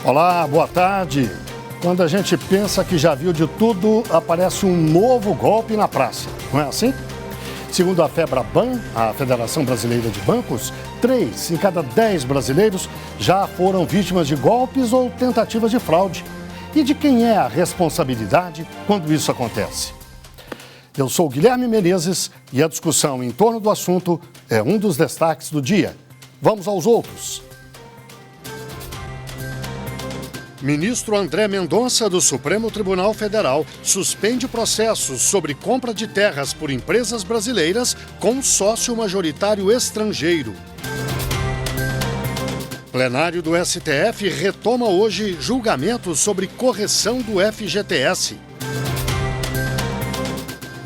Olá, boa tarde. Quando a gente pensa que já viu de tudo, aparece um novo golpe na praça, não é assim? Segundo a FEBRABAN, a Federação Brasileira de Bancos, 3 em cada 10 brasileiros já foram vítimas de golpes ou tentativas de fraude. E de quem é a responsabilidade quando isso acontece? Eu sou Guilherme Menezes e a discussão em torno do assunto é um dos destaques do dia. Vamos aos outros. Ministro André Mendonça, do Supremo Tribunal Federal, suspende processos sobre compra de terras por empresas brasileiras com sócio majoritário estrangeiro. Plenário do STF retoma hoje julgamento sobre correção do FGTS.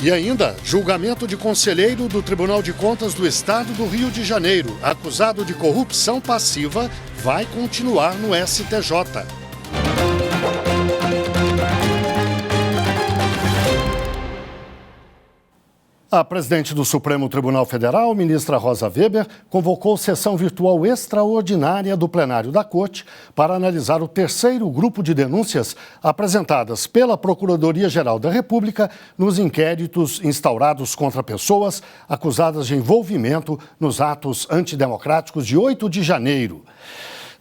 E ainda, julgamento de conselheiro do Tribunal de Contas do Estado do Rio de Janeiro, acusado de corrupção passiva, vai continuar no STJ. A presidente do Supremo Tribunal Federal, ministra Rosa Weber, convocou sessão virtual extraordinária do plenário da Corte para analisar o terceiro grupo de denúncias apresentadas pela Procuradoria-Geral da República nos inquéritos instaurados contra pessoas acusadas de envolvimento nos atos antidemocráticos de 8 de janeiro.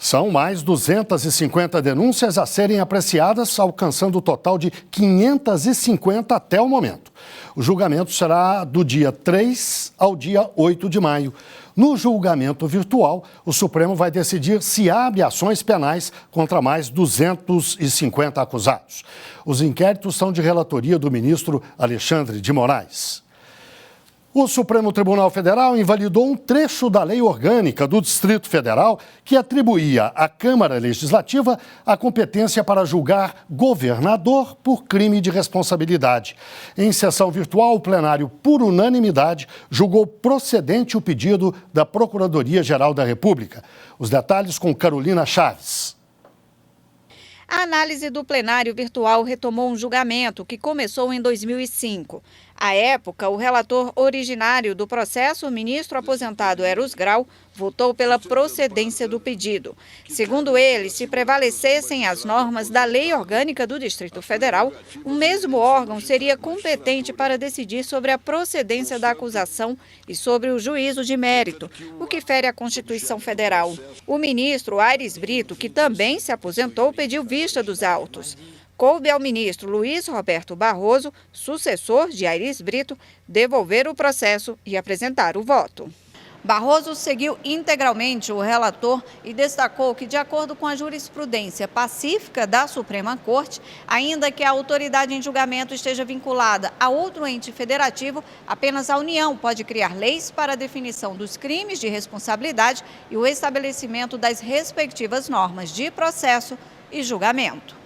São mais 250 denúncias a serem apreciadas, alcançando o total de 550 até o momento. O julgamento será do dia 3 ao dia 8 de maio. No julgamento virtual, o Supremo vai decidir se abre ações penais contra mais 250 acusados. Os inquéritos são de relatoria do ministro Alexandre de Moraes. O Supremo Tribunal Federal invalidou um trecho da lei orgânica do Distrito Federal que atribuía à Câmara Legislativa a competência para julgar governador por crime de responsabilidade. Em sessão virtual, o plenário, por unanimidade, julgou procedente o pedido da Procuradoria-Geral da República. Os detalhes com Carolina Chaves. A análise do plenário virtual retomou um julgamento que começou em 2005. À época, o relator originário do processo, o ministro aposentado Eros Grau, votou pela procedência do pedido. Segundo ele, se prevalecessem as normas da Lei Orgânica do Distrito Federal, o mesmo órgão seria competente para decidir sobre a procedência da acusação e sobre o juízo de mérito, o que fere a Constituição Federal. O ministro Aires Brito, que também se aposentou, pediu vista dos autos. Coube ao ministro Luiz Roberto Barroso, sucessor de Aires Brito, devolver o processo e apresentar o voto. Barroso seguiu integralmente o relator e destacou que, de acordo com a jurisprudência pacífica da Suprema Corte, ainda que a autoridade em julgamento esteja vinculada a outro ente federativo, apenas a União pode criar leis para a definição dos crimes de responsabilidade e o estabelecimento das respectivas normas de processo e julgamento.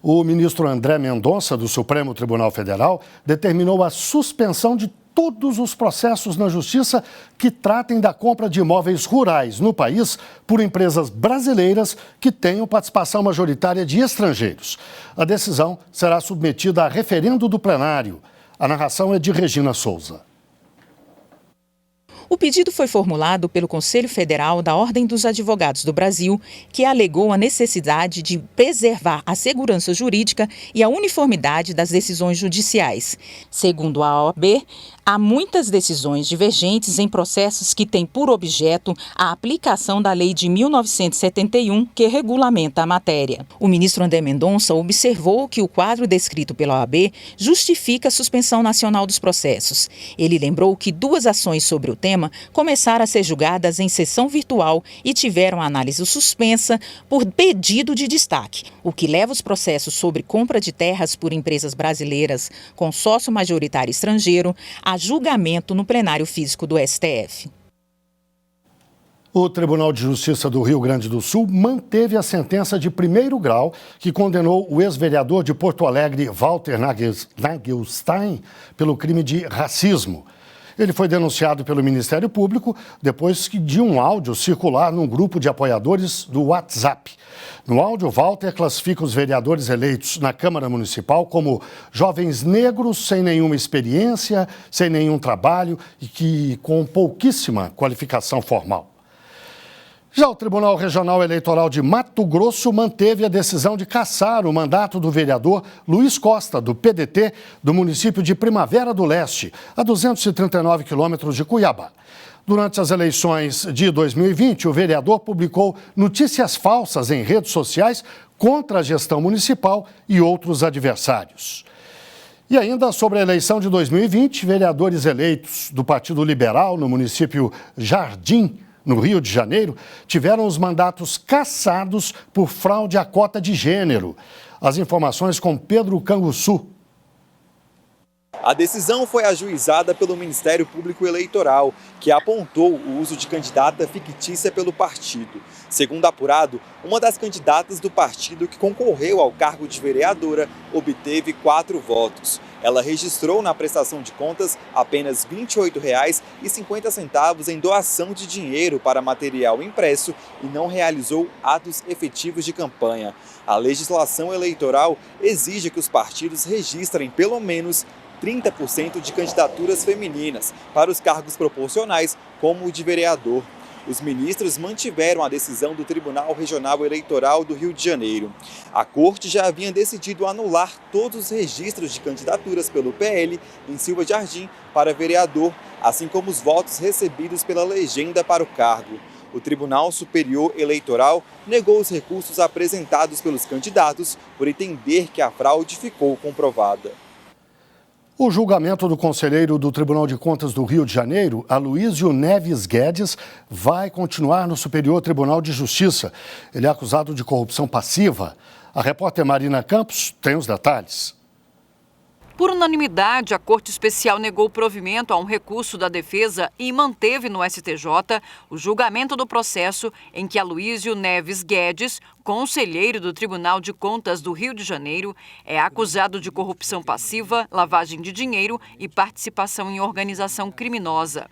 O ministro André Mendonça, do Supremo Tribunal Federal, determinou a suspensão de todos os processos na Justiça que tratem da compra de imóveis rurais no país por empresas brasileiras que tenham participação majoritária de estrangeiros. A decisão será submetida a referendo do plenário. A narração é de Regina Souza. O pedido foi formulado pelo Conselho Federal da Ordem dos Advogados do Brasil, que alegou a necessidade de preservar a segurança jurídica e a uniformidade das decisões judiciais. Segundo a OAB, há muitas decisões divergentes em processos que têm por objeto a aplicação da Lei de 1971, que regulamenta a matéria. O ministro André Mendonça observou que o quadro descrito pela OAB justifica a suspensão nacional dos processos. Ele lembrou que 2 ações sobre o tema começaram a ser julgadas em sessão virtual e tiveram a análise suspensa por pedido de destaque, o que leva os processos sobre compra de terras por empresas brasileiras com sócio majoritário estrangeiro a julgamento no plenário físico do STF. O Tribunal de Justiça do Rio Grande do Sul manteve a sentença de primeiro grau que condenou o ex-vereador de Porto Alegre, Walter Nagelstein, pelo crime de racismo. Ele foi denunciado pelo Ministério Público depois de um áudio circular num grupo de apoiadores do WhatsApp. No áudio, Walter classifica os vereadores eleitos na Câmara Municipal como jovens negros sem nenhuma experiência, sem nenhum trabalho e com pouquíssima qualificação formal. Já o Tribunal Regional Eleitoral de Mato Grosso manteve a decisão de cassar o mandato do vereador Luiz Costa, do PDT, do município de Primavera do Leste, a 239 quilômetros de Cuiabá. Durante as eleições de 2020, o vereador publicou notícias falsas em redes sociais contra a gestão municipal e outros adversários. E ainda sobre a eleição de 2020, vereadores eleitos do Partido Liberal no município Jardim, no Rio de Janeiro, tiveram os mandatos cassados por fraude à cota de gênero. As informações com Pedro Canguçu. A decisão foi ajuizada pelo Ministério Público Eleitoral, que apontou o uso de candidata fictícia pelo partido. Segundo apurado, uma das candidatas do partido que concorreu ao cargo de vereadora obteve 4 votos. Ela registrou na prestação de contas apenas R$ 28,50 em doação de dinheiro para material impresso e não realizou atos efetivos de campanha. A legislação eleitoral exige que os partidos registrem pelo menos 30% de candidaturas femininas para os cargos proporcionais, como o de vereador. Os ministros mantiveram a decisão do Tribunal Regional Eleitoral do Rio de Janeiro. A Corte já havia decidido anular todos os registros de candidaturas pelo PL em Silva Jardim para vereador, assim como os votos recebidos pela legenda para o cargo. O Tribunal Superior Eleitoral negou os recursos apresentados pelos candidatos por entender que a fraude ficou comprovada. O julgamento do conselheiro do Tribunal de Contas do Rio de Janeiro, Aloísio Neves Guedes, vai continuar no Superior Tribunal de Justiça. Ele é acusado de corrupção passiva. A repórter Marina Campos tem os detalhes. Por unanimidade, a Corte Especial negou provimento a um recurso da defesa e manteve no STJ o julgamento do processo em que Aloísio Neves Guedes, conselheiro do Tribunal de Contas do Rio de Janeiro, é acusado de corrupção passiva, lavagem de dinheiro e participação em organização criminosa.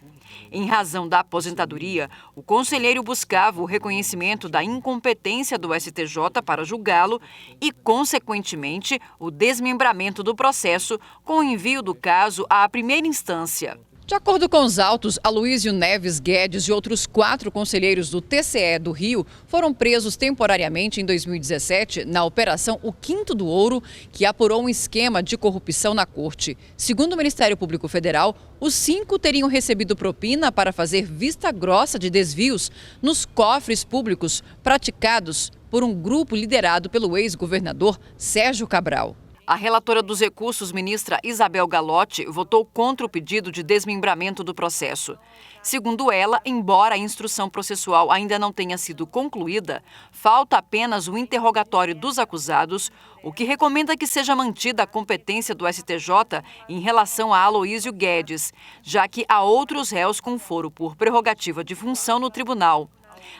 Em razão da aposentadoria, o conselheiro buscava o reconhecimento da incompetência do STJ para julgá-lo e, consequentemente, o desmembramento do processo com o envio do caso à primeira instância. De acordo com os autos, Aloísio Neves Guedes e outros 4 conselheiros do TCE do Rio foram presos temporariamente em 2017 na Operação O Quinto do Ouro, que apurou um esquema de corrupção na corte. Segundo o Ministério Público Federal, os 5 teriam recebido propina para fazer vista grossa de desvios nos cofres públicos praticados por um grupo liderado pelo ex-governador Sérgio Cabral. A relatora dos recursos, ministra Isabel Galotti, votou contra o pedido de desmembramento do processo. Segundo ela, embora a instrução processual ainda não tenha sido concluída, falta apenas o interrogatório dos acusados, o que recomenda que seja mantida a competência do STJ em relação a Aloísio Guedes, já que há outros réus com foro por prerrogativa de função no tribunal.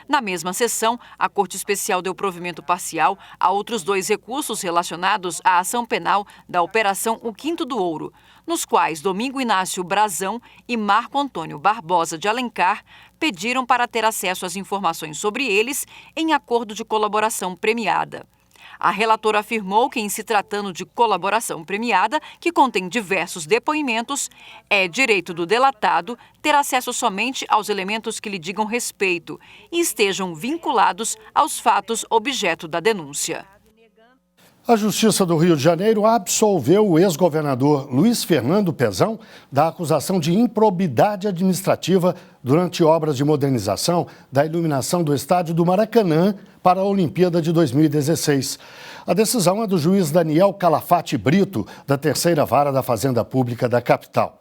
Na mesma sessão, a Corte Especial deu provimento parcial a outros 2 recursos relacionados à ação penal da Operação O Quinto do Ouro, nos quais Domingo Inácio Brazão e Marco Antônio Barbosa de Alencar pediram para ter acesso às informações sobre eles em acordo de colaboração premiada. A relatora afirmou que, em se tratando de colaboração premiada, que contém diversos depoimentos, é direito do delatado ter acesso somente aos elementos que lhe digam respeito e estejam vinculados aos fatos objeto da denúncia. A Justiça do Rio de Janeiro absolveu o ex-governador Luiz Fernando Pezão da acusação de improbidade administrativa durante obras de modernização da iluminação do estádio do Maracanã para a Olimpíada de 2016. A decisão é do juiz Daniel Calafate Brito, da 3ª Vara da Fazenda Pública da capital.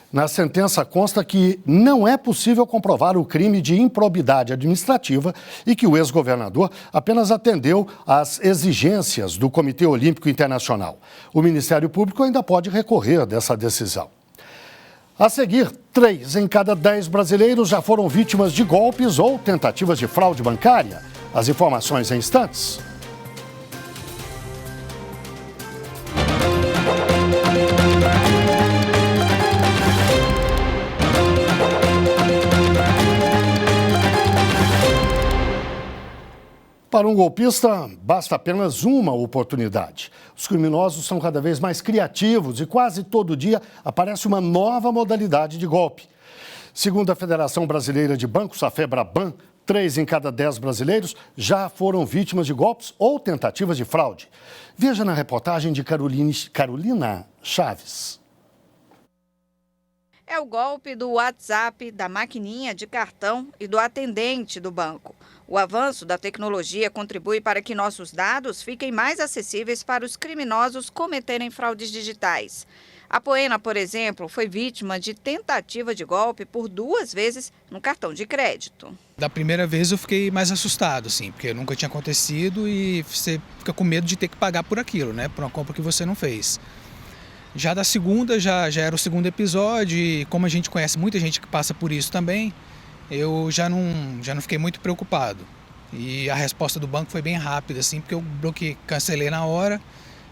Na sentença consta que não é possível comprovar o crime de improbidade administrativa e que o ex-governador apenas atendeu às exigências do Comitê Olímpico Internacional. O Ministério Público ainda pode recorrer dessa decisão. A seguir, 3 em cada 10 brasileiros já foram vítimas de golpes ou tentativas de fraude bancária. As informações em instantes. Para um golpista, basta apenas uma oportunidade. Os criminosos são cada vez mais criativos e quase todo dia aparece uma nova modalidade de golpe. Segundo a Federação Brasileira de Bancos, a FEBRABAN, 3 em cada 10 brasileiros já foram vítimas de golpes ou tentativas de fraude. Veja na reportagem de Carolina Chaves. É o golpe do WhatsApp, da maquininha de cartão e do atendente do banco. O avanço da tecnologia contribui para que nossos dados fiquem mais acessíveis para os criminosos cometerem fraudes digitais. A Poena, por exemplo, foi vítima de tentativa de golpe por 2 vezes no cartão de crédito. Da primeira vez eu fiquei mais assustado, assim, porque nunca tinha acontecido e você fica com medo de ter que pagar por aquilo, né? Por uma compra que você não fez. Já da segunda, já era o segundo episódio e como a gente conhece muita gente que passa por isso também, eu já não fiquei muito preocupado. E a resposta do banco foi bem rápida, assim, porque eu cancelei na hora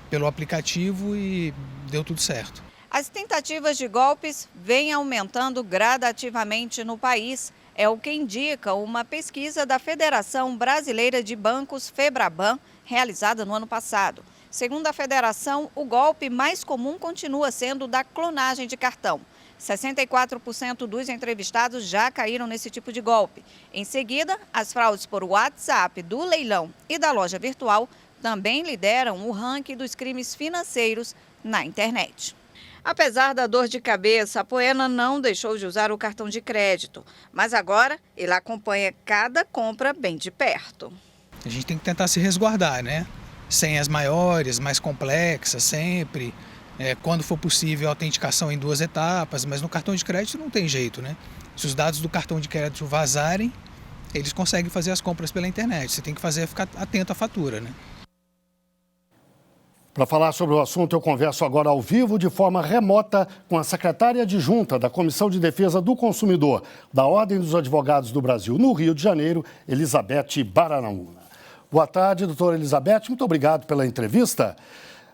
pelo aplicativo e deu tudo certo. As tentativas de golpes vêm aumentando gradativamente no país. É o que indica uma pesquisa da Federação Brasileira de Bancos, FEBRABAN, realizada no ano passado. Segundo a federação, o golpe mais comum continua sendo o da clonagem de cartão. 64% dos entrevistados já caíram nesse tipo de golpe. Em seguida, as fraudes por WhatsApp, do leilão e da loja virtual também lideram o ranking dos crimes financeiros na internet. Apesar da dor de cabeça, a Poena não deixou de usar o cartão de crédito. Mas agora ele acompanha cada compra bem de perto. A gente tem que tentar se resguardar, né? Senhas maiores, mais complexas sempre. Quando for possível, autenticação em 2 etapas, mas no cartão de crédito não tem jeito, né? Se os dados do cartão de crédito vazarem, eles conseguem fazer as compras pela internet. Você tem que ficar atento à fatura, né? Para falar sobre o assunto, eu converso agora ao vivo, de forma remota, com a secretária adjunta da Comissão de Defesa do Consumidor da Ordem dos Advogados do Brasil, no Rio de Janeiro, Elizabeth Baranaúna. Boa tarde, doutora Elizabeth. Muito obrigado pela entrevista.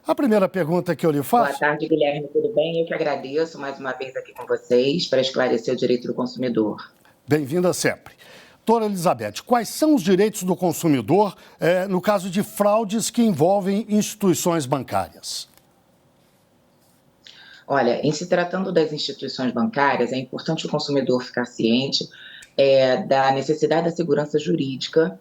A primeira pergunta que eu lhe faço... Boa tarde, Guilherme. Tudo bem? Eu que agradeço mais uma vez aqui com vocês para esclarecer o direito do consumidor. Bem-vinda sempre. Doutora Elizabeth, quais são os direitos do consumidor no caso de fraudes que envolvem instituições bancárias? Olha, em se tratando das instituições bancárias, é importante o consumidor ficar ciente da necessidade da segurança jurídica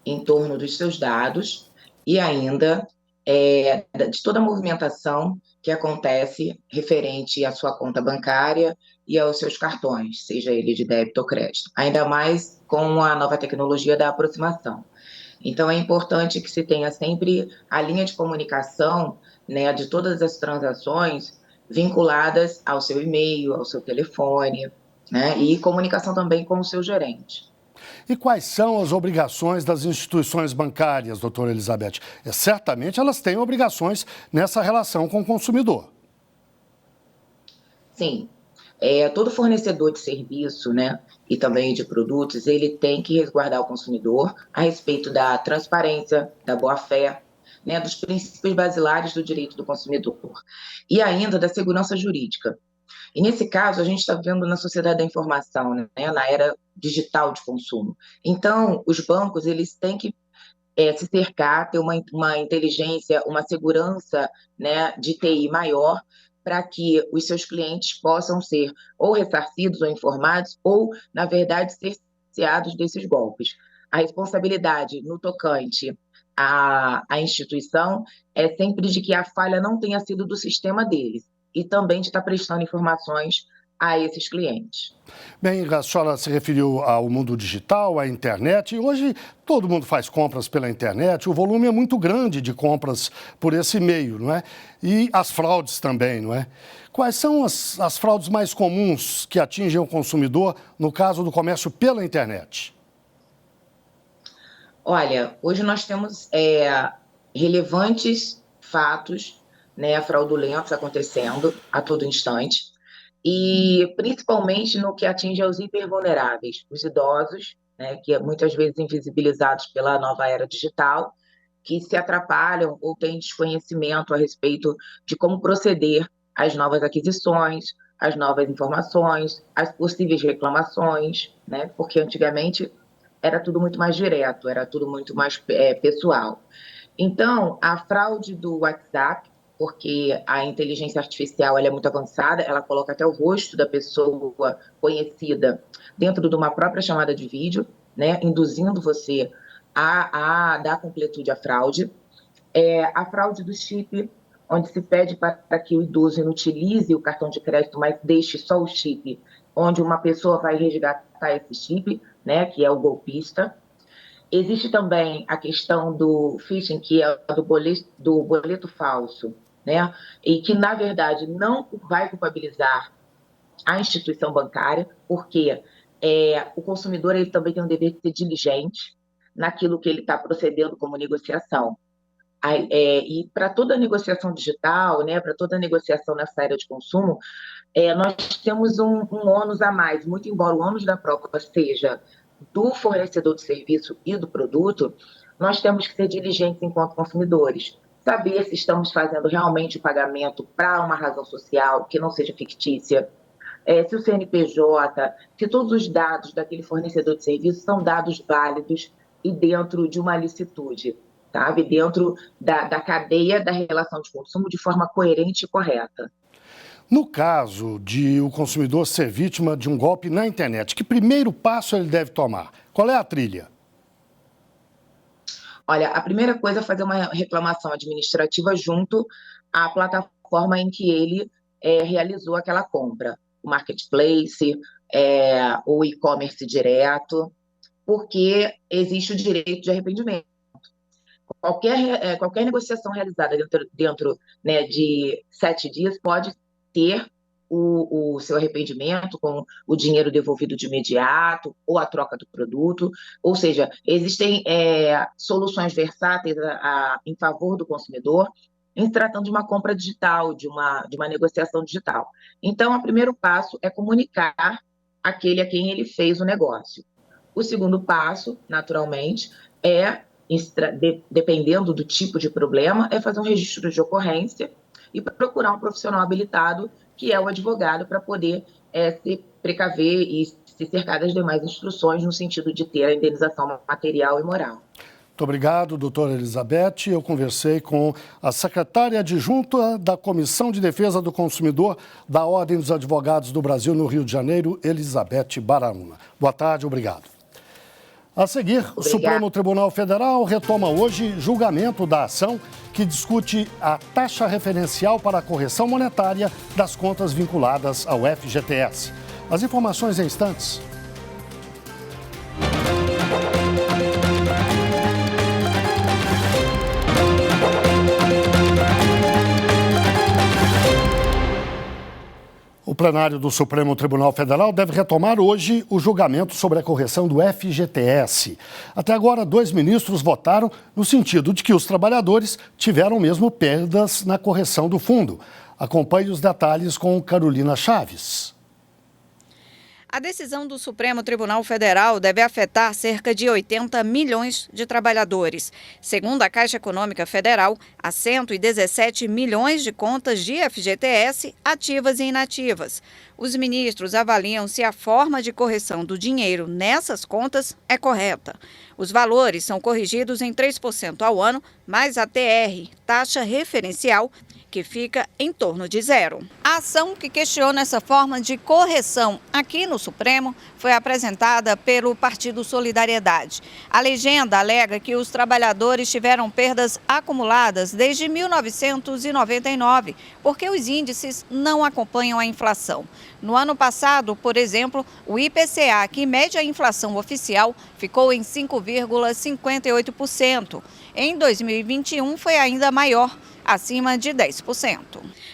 em torno dos seus dados e ainda de toda a movimentação que acontece referente à sua conta bancária e aos seus cartões, seja ele de débito ou crédito, ainda mais com a nova tecnologia da aproximação. Então, é importante que se tenha sempre a linha de comunicação, né, de todas as transações vinculadas ao seu e-mail, ao seu telefone, né, e comunicação também com o seu gerente. E quais são as obrigações das instituições bancárias, doutora Elizabeth? Certamente elas têm obrigações nessa relação com o consumidor. Sim. Todo fornecedor de serviço, né, e também de produtos, ele tem que resguardar o consumidor a respeito da transparência, da boa-fé, né, dos princípios basilares do direito do consumidor e ainda da segurança jurídica. E nesse caso, a gente está vivendo na sociedade da informação, né, na era digital de consumo. Então, os bancos eles têm que se cercar, ter uma inteligência, uma segurança, né, de TI maior, para que os seus clientes possam ser ou ressarcidos ou informados ou, na verdade, cerceados desses golpes. A responsabilidade no tocante à instituição é sempre de que a falha não tenha sido do sistema deles e também de estar prestando informações a esses clientes. Bem, a senhora se referiu ao mundo digital, à internet, e hoje todo mundo faz compras pela internet, o volume é muito grande de compras por esse meio, não é? E as fraudes também, não é? Quais são as fraudes mais comuns que atingem o consumidor no caso do comércio pela internet? Olha, hoje nós temos relevantes fatos, né, fraudulentos acontecendo a todo instante, e principalmente no que atinge aos hipervulneráveis, os idosos, né, que muitas vezes invisibilizados pela nova era digital, que se atrapalham ou têm desconhecimento a respeito de como proceder às novas aquisições, às novas informações, às possíveis reclamações, né, porque antigamente era tudo muito mais direto, era tudo muito mais pessoal. Então, a fraude do WhatsApp, porque a inteligência artificial ela é muito avançada, ela coloca até o rosto da pessoa conhecida dentro de uma própria chamada de vídeo, né, induzindo você a dar completude à fraude. A fraude do chip, onde se pede para que o idoso inutilize o cartão de crédito, mas deixe só o chip, onde uma pessoa vai resgatar esse chip, né, que é o golpista. Existe também a questão do phishing, que é do boleto falso, né, e que, na verdade, não vai culpabilizar a instituição bancária, porque o consumidor ele também tem um dever de ser diligente naquilo que ele está procedendo como negociação. E para toda negociação digital, né, para toda negociação nessa área de consumo, nós temos um ônus a mais, muito embora o ônus da prova seja do fornecedor de serviço e do produto, nós temos que ser diligentes enquanto consumidores, saber se estamos fazendo realmente o pagamento para uma razão social, que não seja fictícia, se o CNPJ, se todos os dados daquele fornecedor de serviço são dados válidos e dentro de uma licitude, sabe? Dentro da cadeia da relação de consumo de forma coerente e correta. No caso de o consumidor ser vítima de um golpe na internet, que primeiro passo ele deve tomar? Qual é a trilha? Olha, a primeira coisa é fazer uma reclamação administrativa junto à plataforma em que ele realizou aquela compra. O marketplace, o e-commerce direto, porque existe o direito de arrependimento. Qualquer negociação realizada dentro né, de 7 dias pode ter o seu arrependimento com o dinheiro devolvido de imediato ou a troca do produto. Ou seja, existem soluções versáteis em favor do consumidor em se tratando de uma compra digital, de uma negociação digital. Então, o primeiro passo é comunicar aquele a quem ele fez o negócio. O segundo passo, naturalmente, dependendo do tipo de problema, é fazer um registro de ocorrência e procurar um profissional habilitado, que é o advogado, para poder se precaver e se cercar das demais instruções no sentido de ter a indenização material e moral. Muito obrigado, doutora Elizabeth. Eu conversei com a secretária adjunta da Comissão de Defesa do Consumidor da Ordem dos Advogados do Brasil no Rio de Janeiro, Elizabeth Baraúna. Boa tarde, obrigado. A seguir, o Supremo Tribunal Federal retoma hoje julgamento da ação que discute a taxa referencial para a correção monetária das contas vinculadas ao FGTS. As informações em instantes. O plenário do Supremo Tribunal Federal deve retomar hoje o julgamento sobre a correção do FGTS. Até agora, 2 ministros votaram no sentido de que os trabalhadores tiveram mesmo perdas na correção do fundo. Acompanhe os detalhes com Carolina Chaves. A decisão do Supremo Tribunal Federal deve afetar cerca de 80 milhões de trabalhadores. Segundo a Caixa Econômica Federal, há 117 milhões de contas de FGTS ativas e inativas. Os ministros avaliam se a forma de correção do dinheiro nessas contas é correta. Os valores são corrigidos em 3% ao ano, mais a TR, taxa referencial, que fica em torno de 0. A ação que questiona essa forma de correção aqui no Supremo foi apresentada pelo Partido Solidariedade. A legenda alega que os trabalhadores tiveram perdas acumuladas desde 1999, porque os índices não acompanham a inflação. No ano passado, por exemplo, o IPCA, que mede a inflação oficial, ficou em 5,58%. Em 2021 foi ainda maior, acima de 10%.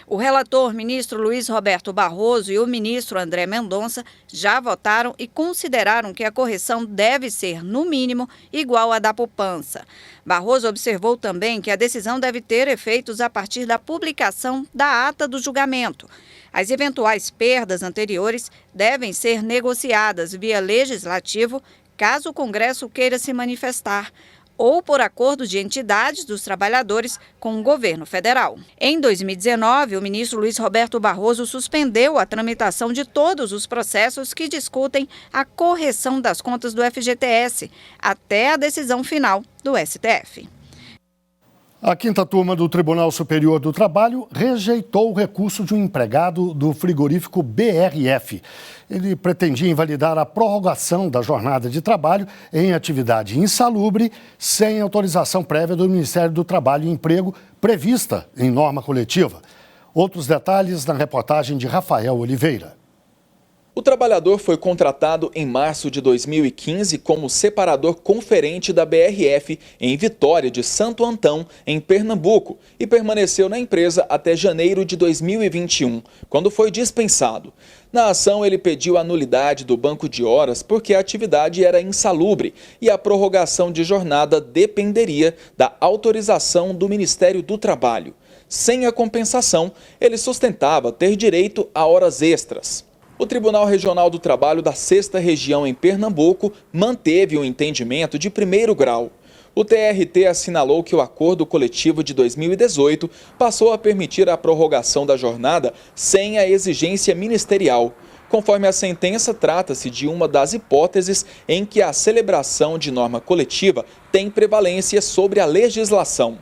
O relator, ministro Luiz Roberto Barroso, e o ministro André Mendonça já votaram e consideraram que a correção deve ser, no mínimo, igual à da poupança. Barroso observou também que a decisão deve ter efeitos a partir da publicação da ata do julgamento. As eventuais perdas anteriores devem ser negociadas via legislativo, caso o Congresso queira se manifestar, ou por acordo de entidades dos trabalhadores com o governo federal. Em 2019, o ministro Luiz Roberto Barroso suspendeu a tramitação de todos os processos que discutem a correção das contas do FGTS, até a decisão final do STF. A quinta turma do Tribunal Superior do Trabalho rejeitou o recurso de um empregado do frigorífico BRF. Ele pretendia invalidar a prorrogação da jornada de trabalho em atividade insalubre, sem autorização prévia do Ministério do Trabalho e Emprego, prevista em norma coletiva. Outros detalhes na reportagem de Rafael Oliveira. O trabalhador foi contratado em março de 2015 como separador conferente da BRF em Vitória de Santo Antão, em Pernambuco, e permaneceu na empresa até janeiro de 2021, quando foi dispensado. Na ação, ele pediu a nulidade do banco de horas porque a atividade era insalubre e a prorrogação de jornada dependeria da autorização do Ministério do Trabalho. Sem a compensação, ele sustentava ter direito a horas extras. O Tribunal Regional do Trabalho da 6ª Região em Pernambuco manteve o entendimento de primeiro grau. O TRT assinalou que o acordo coletivo de 2018 passou a permitir a prorrogação da jornada sem a exigência ministerial. Conforme a sentença, trata-se de uma das hipóteses em que a celebração de norma coletiva tem prevalência sobre a legislação.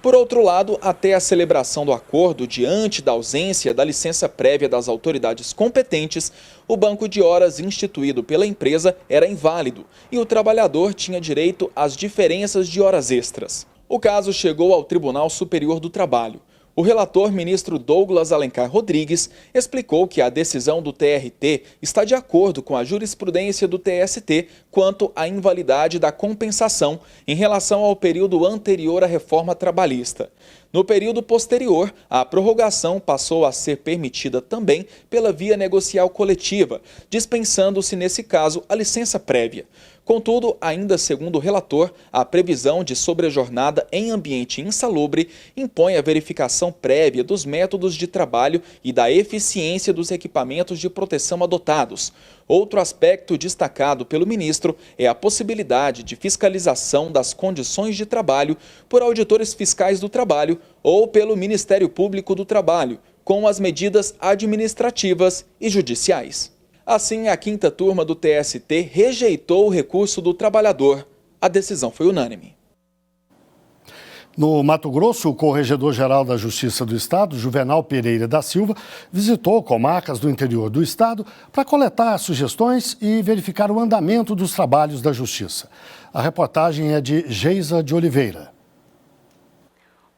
Por outro lado, até a celebração do acordo, diante da ausência da licença prévia das autoridades competentes, o banco de horas instituído pela empresa era inválido e o trabalhador tinha direito às diferenças de horas extras. O caso chegou ao Tribunal Superior do Trabalho. O relator, ministro Douglas Alencar Rodrigues, explicou que a decisão do TRT está de acordo com a jurisprudência do TST quanto à invalidade da compensação em relação ao período anterior à reforma trabalhista. No período posterior, a prorrogação passou a ser permitida também pela via negocial coletiva, dispensando-se, nesse caso, a licença prévia. Contudo, ainda segundo o relator, a previsão de sobrejornada em ambiente insalubre impõe a verificação prévia dos métodos de trabalho e da eficiência dos equipamentos de proteção adotados. Outro aspecto destacado pelo ministro é a possibilidade de fiscalização das condições de trabalho por auditores fiscais do trabalho ou pelo Ministério Público do Trabalho, com as medidas administrativas e judiciais. Assim, a quinta turma do TST rejeitou o recurso do trabalhador. A decisão foi unânime. No Mato Grosso, o Corregedor-Geral da Justiça do Estado, Juvenal Pereira da Silva, visitou comarcas do interior do Estado para coletar sugestões e verificar o andamento dos trabalhos da Justiça. A reportagem é de Geisa de Oliveira.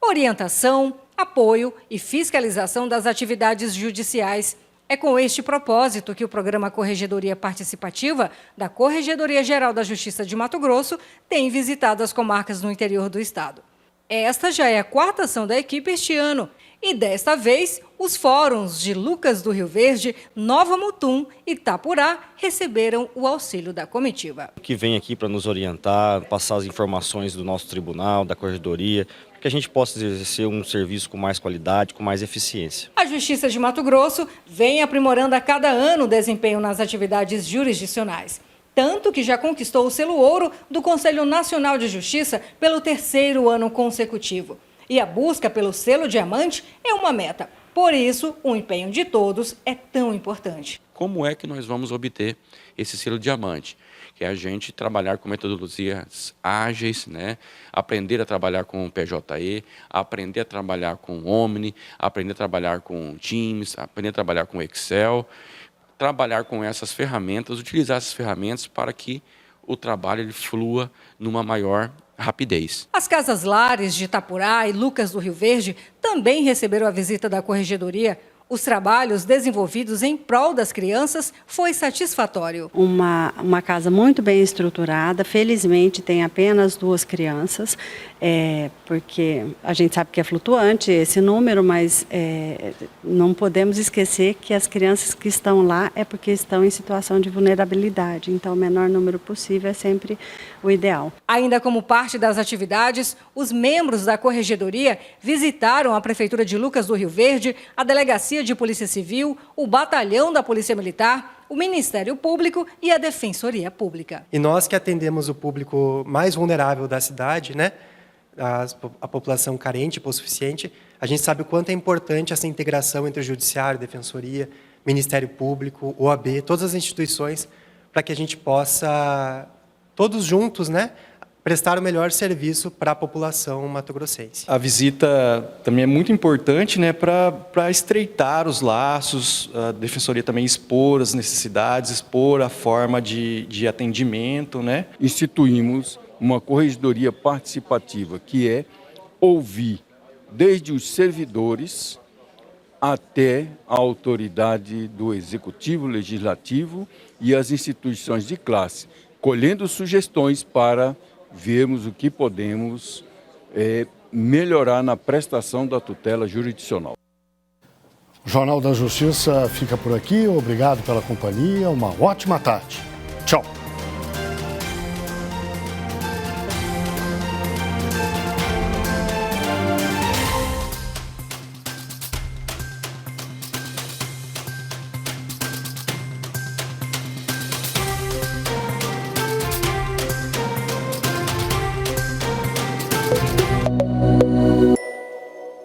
Orientação, apoio e fiscalização das atividades judiciais. É com este propósito que o programa Corregedoria Participativa da Corregedoria-Geral da Justiça de Mato Grosso tem visitado as comarcas no interior do estado. Esta já é a 4ª ação da equipe este ano e, desta vez, os fóruns de Lucas do Rio Verde, Nova Mutum e Itapurá receberam o auxílio da comitiva. Que vem aqui para nos orientar, passar as informações do nosso tribunal, da Corregedoria, que a gente possa exercer um serviço com mais qualidade, com mais eficiência. A Justiça de Mato Grosso vem aprimorando a cada ano o desempenho nas atividades jurisdicionais. Tanto que já conquistou o selo ouro do Conselho Nacional de Justiça pelo 3º ano consecutivo. E a busca pelo selo diamante é uma meta. Por isso, o empenho de todos é tão importante. Como é que nós vamos obter esse selo diamante? Que é a gente trabalhar com metodologias ágeis, né? Aprender a trabalhar com o PJE, aprender a trabalhar com Omni, aprender a trabalhar com Teams, aprender a trabalhar com Excel, trabalhar com essas ferramentas, utilizar essas ferramentas para que o trabalho ele flua numa maior rapidez. As Casas Lares de Itapurá e Lucas do Rio Verde também receberam a visita da Corregedoria. Os trabalhos desenvolvidos em prol das crianças foi satisfatório. Uma casa muito bem estruturada, felizmente tem apenas 2 crianças, porque a gente sabe que é flutuante esse número, mas não podemos esquecer que as crianças que estão lá é porque estão em situação de vulnerabilidade, então o menor número possível é sempre o ideal. Ainda como parte das atividades, os membros da Corregedoria visitaram a Prefeitura de Lucas do Rio Verde, a Delegacia de Polícia Civil, o Batalhão da Polícia Militar, o Ministério Público e a Defensoria Pública. E nós que atendemos o público mais vulnerável da cidade, né, a população carente, hipossuficiente, a gente sabe o quanto é importante essa integração entre o Judiciário, Defensoria, Ministério Público, OAB, todas as instituições, para que a gente possa, todos juntos, né, prestar o melhor serviço para a população mato-grossense. A visita também é muito importante, né, para estreitar os laços, a Defensoria também expor as necessidades, expor a forma de atendimento, né? Instituímos uma corregedoria participativa, que é ouvir desde os servidores até a autoridade do Executivo, Legislativo e as instituições de classe, colhendo sugestões para vermos o que podemos melhorar na prestação da tutela jurisdicional. O Jornal da Justiça fica por aqui. Obrigado pela companhia. Uma ótima tarde. Tchau.